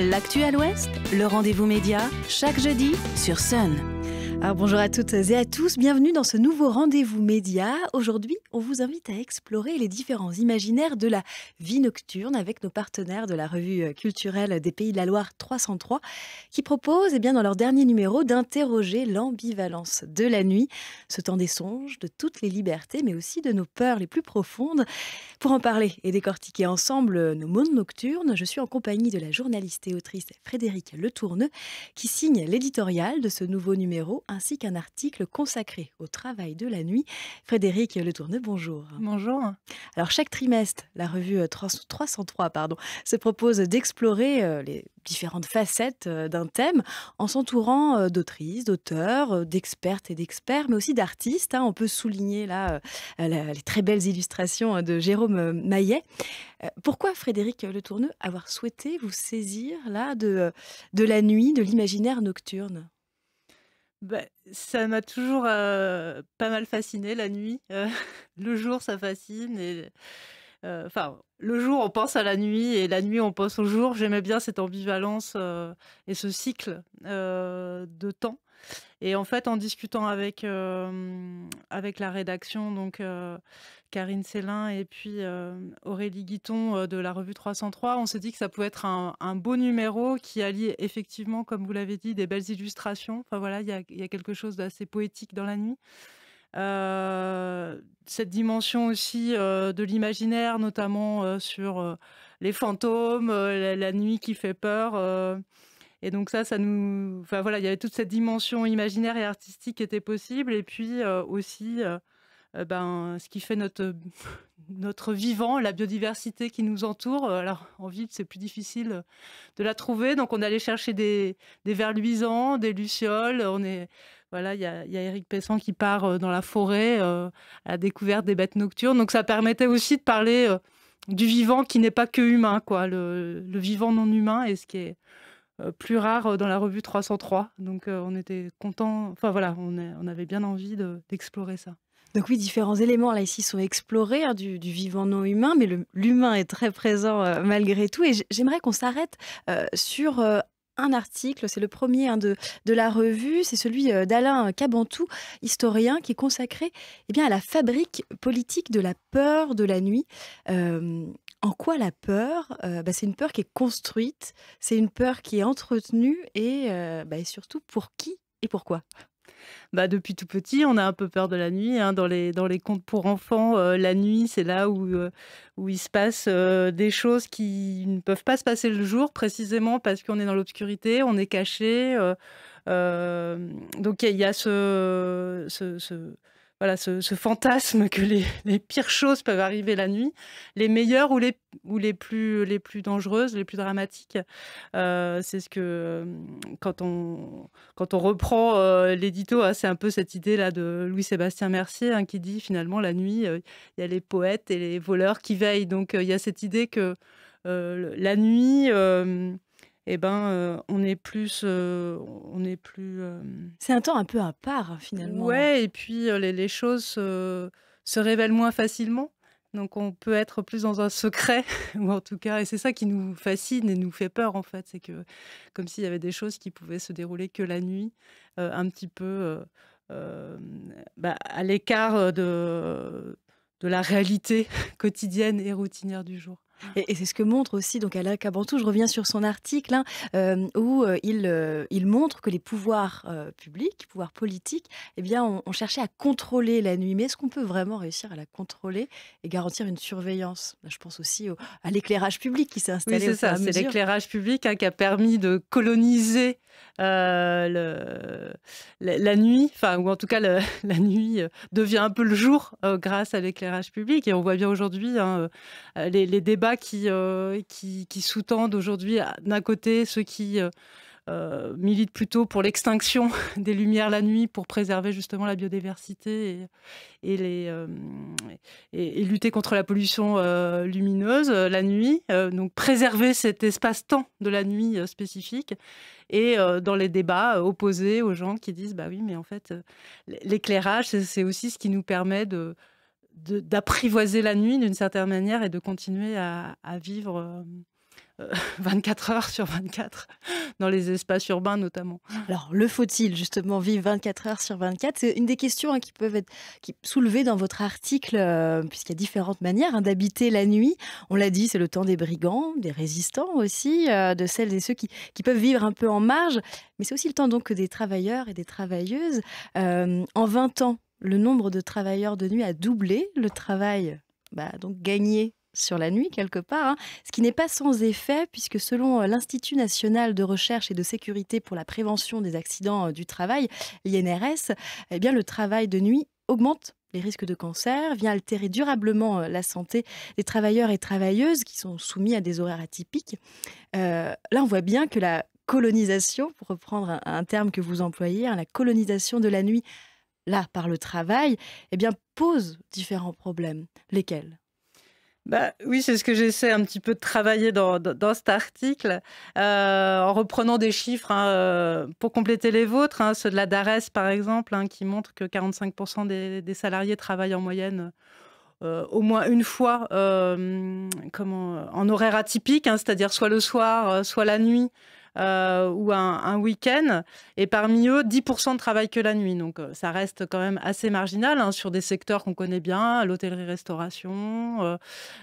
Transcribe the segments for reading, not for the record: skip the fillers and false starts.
L'actu à l'Ouest, le rendez-vous média, chaque jeudi sur Sun. Alors bonjour à toutes et à tous, bienvenue dans ce nouveau rendez-vous média. Aujourd'hui, on vous invite à explorer les différents imaginaires de la vie nocturne avec nos partenaires de la revue culturelle des Pays de la Loire 303 qui propose dans leur dernier numéro d'interroger l'ambivalence de la nuit, ce temps des songes, de toutes les libertés mais aussi de nos peurs les plus profondes. Pour en parler et décortiquer ensemble nos mondes nocturnes, je suis en compagnie de la journaliste et autrice Frédérique Letourneux qui signe l'éditorial de ce nouveau numéro ainsi qu'un article consacré au travail de la nuit. Frédérique Letourneux, bonjour. Bonjour. Alors chaque trimestre, la revue 303 se propose d'explorer les différentes facettes d'un thème en s'entourant d'autrices, d'auteurs, d'expertes et d'experts, mais aussi d'artistes. On peut souligner là les très belles illustrations de Jérôme Maillet. Pourquoi, Frédérique Letourneux, avoir souhaité vous saisir là de la nuit, de l'imaginaire nocturne ? Ça m'a toujours pas mal fasciné la nuit. Le jour, ça fascine. Le jour, on pense à la nuit et la nuit, on pense au jour. J'aimais bien cette ambivalence et ce cycle de temps. Et en fait, en discutant avec la rédaction, donc Karine Célin et puis Aurélie Guiton de la revue 303, on s'est dit que ça pouvait être un beau numéro qui allie effectivement, comme vous l'avez dit, des belles illustrations. Enfin voilà, il y a quelque chose d'assez poétique dans la nuit. Cette dimension aussi de l'imaginaire, notamment sur les fantômes, la nuit qui fait peur. Et donc ça nous... Enfin voilà, il y avait toute cette dimension imaginaire et artistique qui était possible. Et puis aussi, ce qui fait notre vivant, la biodiversité qui nous entoure. Alors en ville, c'est plus difficile de la trouver. Donc on allait chercher des vers luisants, des lucioles. Voilà, il y a Éric Pessan qui part dans la forêt à la découverte des bêtes nocturnes. Donc ça permettait aussi de parler du vivant qui n'est pas que humain, quoi, le vivant non humain, et ce qui est plus rare dans la revue 303. Donc on était contents. Enfin voilà, on avait bien envie d'explorer ça. Donc oui, différents éléments là ici sont explorés du vivant non humain, mais l'humain est très présent malgré tout. Et j'aimerais qu'on s'arrête sur un article, c'est le premier de la revue, c'est celui d'Alain Cabantou, historien, qui est consacré à la fabrique politique de la peur de la nuit. En quoi la peur c'est une peur qui est construite, c'est une peur qui est entretenue et surtout pour qui et pourquoi ? Depuis tout petit, on a un peu peur de la nuit. Dans les contes pour enfants, la nuit, c'est là où il se passe des choses qui ne peuvent pas se passer le jour, précisément parce qu'on est dans l'obscurité, on est caché. Donc il y a ce fantasme que les pires choses peuvent arriver la nuit, les meilleures ou les plus dangereuses, les plus dramatiques. C'est ce que, quand on reprend l'édito, c'est un peu cette idée-là de Louis-Sébastien Mercier qui dit finalement la nuit, il y a les poètes et les voleurs qui veillent. Donc il y a cette idée que la nuit... on est plus... C'est un temps un peu à part, finalement. Ouais, et puis les choses se révèlent moins facilement. Donc on peut être plus dans un secret, ou en tout cas, et c'est ça qui nous fascine et nous fait peur en fait, c'est que comme s'il y avait des choses qui pouvaient se dérouler que la nuit, un petit peu à l'écart de la réalité quotidienne et routinière du jour. Et c'est ce que montre aussi donc Alain Cabantou. Je reviens sur son article où il montre que les pouvoirs publics, pouvoirs politiques, ont cherché à contrôler la nuit. Mais est-ce qu'on peut vraiment réussir à la contrôler et garantir une surveillance ? Là, je pense aussi à l'éclairage public qui s'est installé. Oui, c'est ça. C'est l'éclairage public qui a permis de coloniser la nuit, ou en tout cas la nuit devient un peu le jour grâce à l'éclairage public. Et on voit bien aujourd'hui les débats qui sous-tendent aujourd'hui, d'un côté, ceux qui militent plutôt pour l'extinction des lumières la nuit pour préserver justement la biodiversité et lutter contre la pollution lumineuse la nuit, donc préserver cet espace-temps de la nuit spécifique, et dans les débats opposés aux gens qui disent oui, mais en fait l'éclairage c'est aussi ce qui nous permet d'apprivoiser la nuit d'une certaine manière et de continuer à vivre 24 heures sur 24, dans les espaces urbains notamment. Alors, le faut-il justement vivre 24 heures sur 24? C'est une des questions qui peuvent être soulevées dans votre article, puisqu'il y a différentes manières d'habiter la nuit. On l'a dit, c'est le temps des brigands, des résistants aussi, de celles et ceux qui peuvent vivre un peu en marge, mais c'est aussi le temps donc des travailleurs et des travailleuses. En 20 ans, le nombre de travailleurs de nuit a doublé, le travail donc gagné sur la nuit quelque part, ce qui n'est pas sans effet puisque selon l'Institut national de recherche et de sécurité pour la prévention des accidents du travail, l'INRS, eh bien le travail de nuit augmente les risques de cancer, vient altérer durablement la santé des travailleurs et travailleuses qui sont soumis à des horaires atypiques. Là, on voit bien que la colonisation, pour reprendre un terme que vous employez, la colonisation de la nuit, là, par le travail, eh bien, pose différents problèmes. Lesquels? Oui, c'est ce que j'essaie un petit peu de travailler dans cet article, en reprenant des chiffres pour compléter les vôtres, ceux de la DARES par exemple, qui montrent que 45% des salariés travaillent en moyenne au moins une fois en horaire atypique, c'est-à-dire soit le soir, soit la nuit. Ou un week-end, et parmi eux, 10% ne travaillent que la nuit. Donc ça reste quand même assez marginal sur des secteurs qu'on connaît bien, l'hôtellerie-restauration,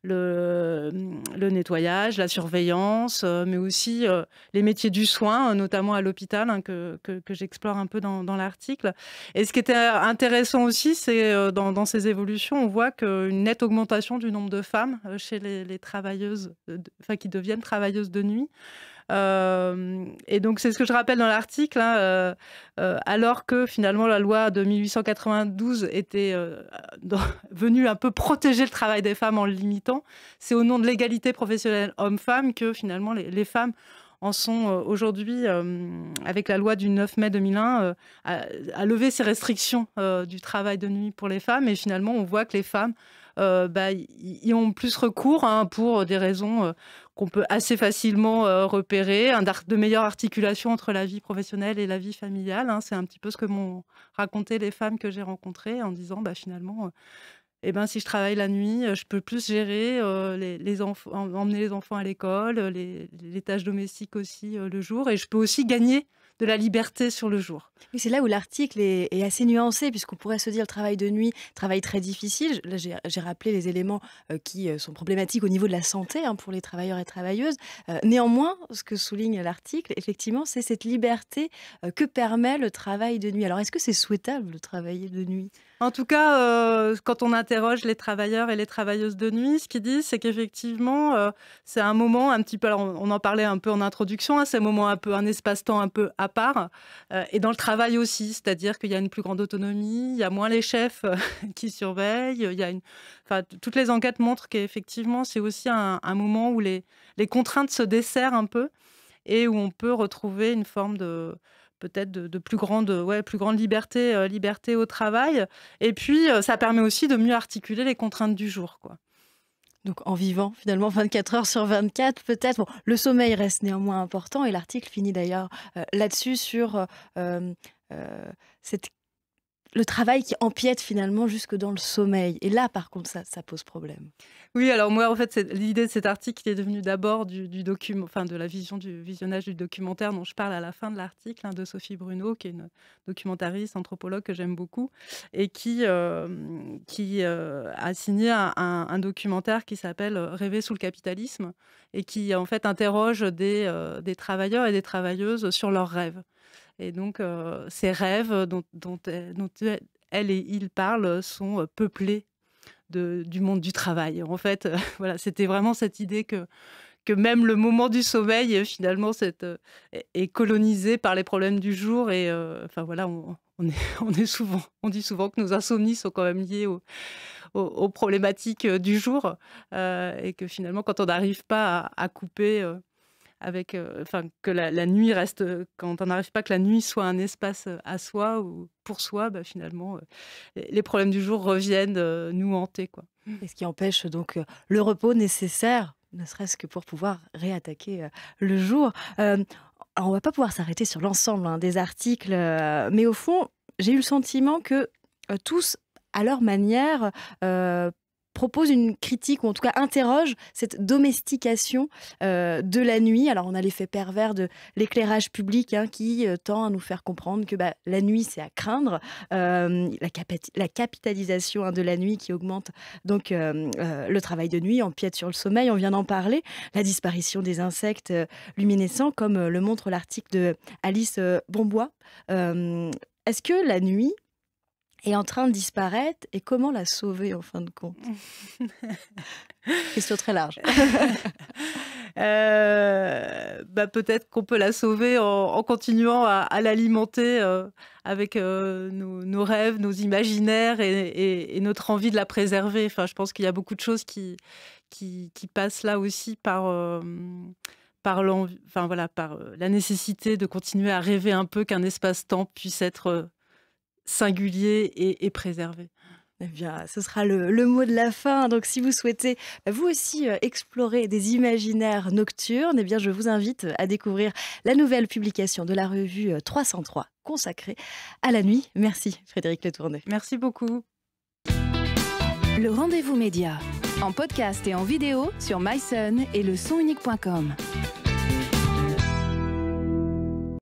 le nettoyage, la surveillance, mais aussi les métiers du soin, notamment à l'hôpital, que j'explore un peu dans l'article. Et ce qui était intéressant aussi, c'est dans ces évolutions, on voit qu'une nette augmentation du nombre de femmes chez les travailleuses, qui deviennent travailleuses de nuit. Et donc c'est ce que je rappelle dans l'article, alors que finalement la loi de 1892 était venue un peu protéger le travail des femmes en le limitant, c'est au nom de l'égalité professionnelle homme-femme que finalement les femmes en sont aujourd'hui, avec la loi du 9 mai 2001, à lever ces restrictions du travail de nuit pour les femmes. Et finalement, on voit que les femmes y ont plus recours pour des raisons qu'on peut assez facilement repérer, de meilleure articulation entre la vie professionnelle et la vie familiale. C'est un petit peu ce que m'ont raconté les femmes que j'ai rencontrées en disant finalement... si je travaille la nuit, je peux plus gérer les enfants, emmener les enfants à l'école, les tâches domestiques aussi le jour, et je peux aussi gagner de la liberté sur le jour. Oui, c'est là où l'article est assez nuancé, puisqu'on pourrait se dire le travail de nuit, travail très difficile. Là, j'ai rappelé les éléments qui sont problématiques au niveau de la santé pour les travailleurs et travailleuses. Néanmoins, ce que souligne l'article, effectivement, c'est cette liberté que permet le travail de nuit. Alors, est-ce que c'est souhaitable de travailler de nuit ? En tout cas, quand on interroge les travailleurs et les travailleuses de nuit, ce qu'ils disent, c'est qu'effectivement, c'est un moment un petit peu... Alors, on en parlait un peu en introduction, c'est un espace-temps un peu à part. Et dans le travail aussi, c'est-à-dire qu'il y a une plus grande autonomie, il y a moins les chefs qui surveillent. Toutes les enquêtes montrent qu'effectivement, c'est aussi un moment où les contraintes se desserrent un peu et où on peut retrouver une forme de... peut-être de plus grande liberté au travail. Et puis, ça permet aussi de mieux articuler les contraintes du jour, quoi. Donc en vivant finalement 24 heures sur 24 peut-être. Bon, le sommeil reste néanmoins important et l'article finit d'ailleurs là-dessus sur le travail qui empiète finalement jusque dans le sommeil. Et là, par contre, ça pose problème. Oui, alors moi, en fait, l'idée de cet article est devenue d'abord du visionnage du documentaire dont je parle à la fin de l'article, de Sophie Bruno, qui est une documentariste, anthropologue que j'aime beaucoup, et qui a signé un documentaire qui s'appelle Rêver sous le capitalisme, et qui en fait interroge des travailleurs et des travailleuses sur leurs rêves. Et donc, ces rêves dont elle et il parlent sont peuplés du monde du travail. En fait, voilà, c'était vraiment cette idée que même le moment du sommeil, finalement, est colonisé par les problèmes du jour. Et on dit souvent que nos insomnies sont quand même liées aux problématiques du jour. Et que finalement, quand on n'arrive pas à couper... que la nuit reste, quand on n'arrive pas que la nuit soit un espace à soi ou pour soi, finalement, les problèmes du jour reviennent nous hanter, quoi. Et ce qui empêche donc le repos nécessaire, ne serait-ce que pour pouvoir réattaquer le jour. Alors on ne va pas pouvoir s'arrêter sur l'ensemble des articles, mais au fond, j'ai eu le sentiment que tous, à leur manière, propose une critique, ou en tout cas interroge cette domestication de la nuit. Alors on a l'effet pervers de l'éclairage public qui tend à nous faire comprendre que la nuit c'est à craindre, la capitalisation de la nuit qui augmente donc le travail de nuit, empiète sur le sommeil, on vient d'en parler, la disparition des insectes luminescents comme le montre l'article de Alice Bombois. Est-ce que la nuit est en train de disparaître et comment la sauver en fin de compte? Question très large. Peut-être qu'on peut la sauver en continuant à l'alimenter avec nos rêves, nos imaginaires et notre envie de la préserver. Enfin, je pense qu'il y a beaucoup de choses qui passent là aussi par la nécessité de continuer à rêver un peu qu'un espace-temps puisse être singulier et préservé. Eh bien, ce sera le mot de la fin. Donc, si vous souhaitez, vous aussi, explorer des imaginaires nocturnes, eh bien, je vous invite à découvrir la nouvelle publication de la revue 303 consacrée à la nuit. Merci, Frédérique Le Tourneux. Merci beaucoup. Le rendez-vous média, en podcast et en vidéo sur myson et le sonunique.com.